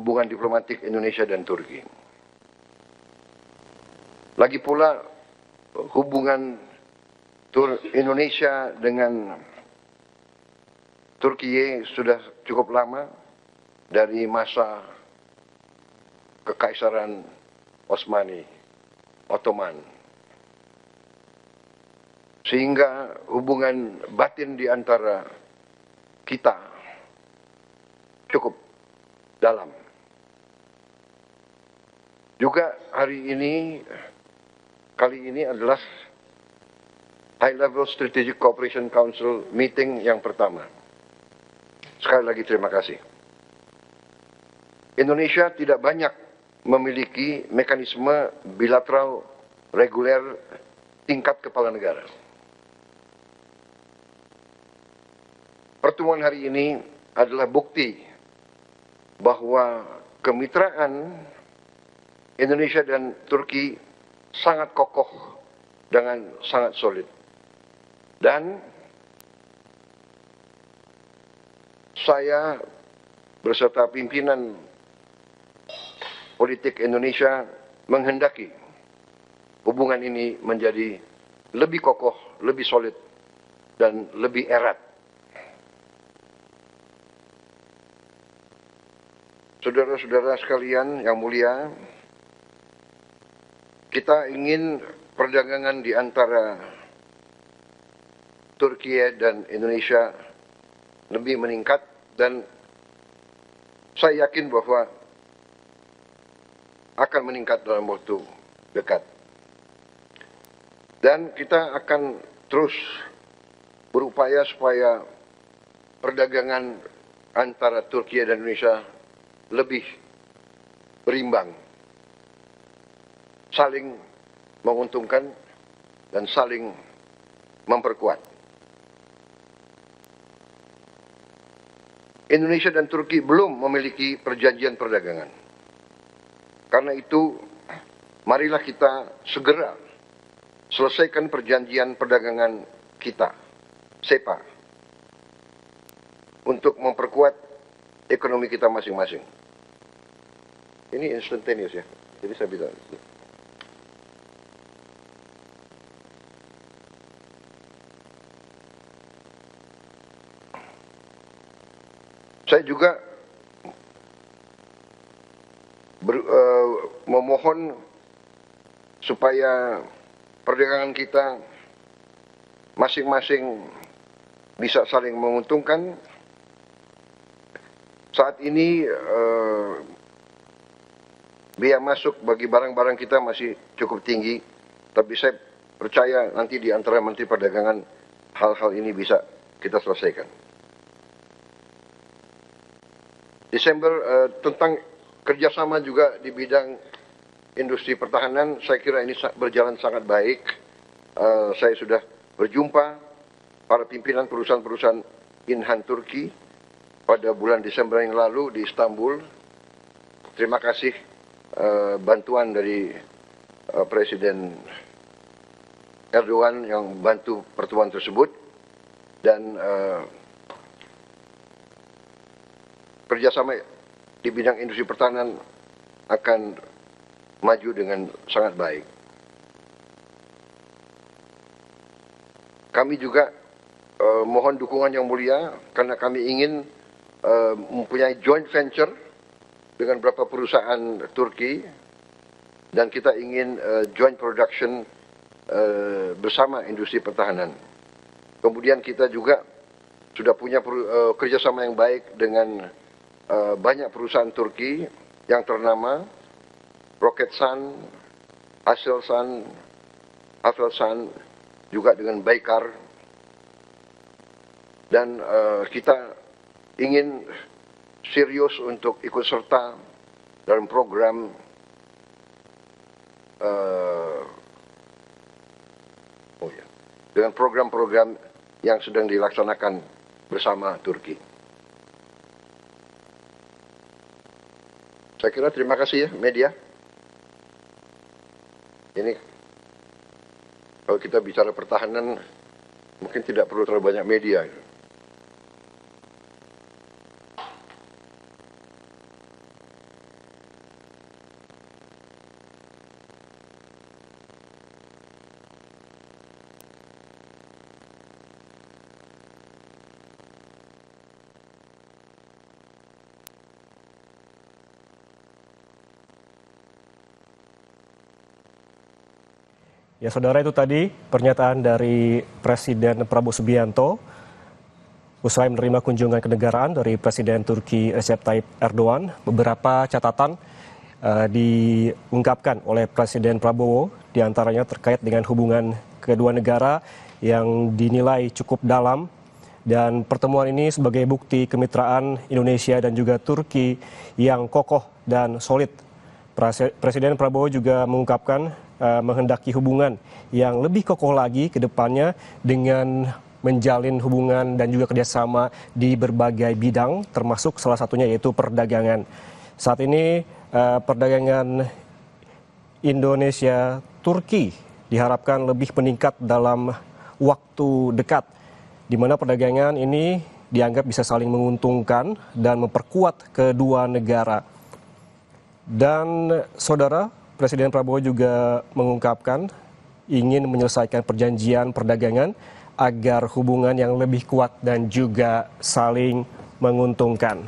hubungan diplomatik Indonesia dan Turki. Lagi pula hubungan Indonesia dengan Turki sudah cukup lama, dari masa Kekaisaran Ottoman. Sehingga hubungan batin di antara kita cukup dalam. Juga kali ini adalah High Level Strategic Cooperation Council meeting yang pertama. Sekali lagi terima kasih. Indonesia tidak banyak memiliki mekanisme bilateral reguler tingkat kepala negara. Pertemuan hari ini adalah bukti bahwa kemitraan Indonesia dan Turki sangat kokoh dengan sangat solid. Dan saya beserta pimpinan politik Indonesia menghendaki hubungan ini menjadi lebih kokoh, lebih solid, dan lebih erat. Saudara-saudara sekalian yang mulia, kita ingin perdagangan di antara Turki dan Indonesia lebih meningkat, dan saya yakin bahwa akan meningkat dalam waktu dekat. Dan kita akan terus berupaya supaya perdagangan antara Turki dan Indonesia lebih berimbang, saling menguntungkan dan saling memperkuat. Indonesia dan Turki belum memiliki perjanjian perdagangan. Karena itu, marilah kita segera selesaikan perjanjian perdagangan kita, SEPA, untuk memperkuat ekonomi kita masing-masing. Ini instantaneous ya, jadi saya bilang. Saya juga memohon supaya perdagangan kita masing-masing bisa saling menguntungkan. Saat ini biaya masuk bagi barang-barang kita masih cukup tinggi, tapi saya percaya nanti di antara Menteri Perdagangan hal-hal ini bisa kita selesaikan. Desember tentang kerjasama juga di bidang industri pertahanan, saya kira ini berjalan sangat baik. Saya sudah berjumpa para pimpinan perusahaan-perusahaan Inhan Turki pada bulan Desember yang lalu di Istanbul. Terima kasih bantuan dari Presiden Erdogan yang membantu pertemuan tersebut, dan kerjasama di bidang industri pertahanan akan maju dengan sangat baik. Kami juga mohon dukungan yang mulia karena kami ingin mempunyai joint venture dengan beberapa perusahaan Turki, dan kita ingin joint production bersama industri pertahanan. Kemudian kita juga sudah punya kerjasama yang baik dengan banyak perusahaan Turki yang ternama, Roketsan, Aselsan, juga dengan Baykar, dan kita ingin serius untuk ikut serta dalam program dengan program-program yang sedang dilaksanakan bersama Turki. Saya kira terima kasih ya media. Ini kalau kita bicara pertahanan mungkin tidak perlu terlalu banyak media. Ya, saudara, itu tadi pernyataan dari Presiden Prabowo Subianto usai menerima kunjungan kenegaraan dari Presiden Turki Recep Tayyip Erdogan. Beberapa catatan diungkapkan oleh Presiden Prabowo, diantaranya terkait dengan hubungan kedua negara yang dinilai cukup dalam. Dan pertemuan ini sebagai bukti kemitraan Indonesia dan juga Turki yang kokoh dan solid. Presiden Prabowo juga mengungkapkan menghendaki hubungan yang lebih kokoh lagi ke depannya dengan menjalin hubungan dan juga kerjasama di berbagai bidang, termasuk salah satunya yaitu perdagangan. Saat ini perdagangan Indonesia-Turki diharapkan lebih meningkat dalam waktu dekat, di mana perdagangan ini dianggap bisa saling menguntungkan dan memperkuat kedua negara. Dan saudara, Presiden Prabowo juga mengungkapkan ingin menyelesaikan perjanjian perdagangan agar hubungan yang lebih kuat dan juga saling menguntungkan.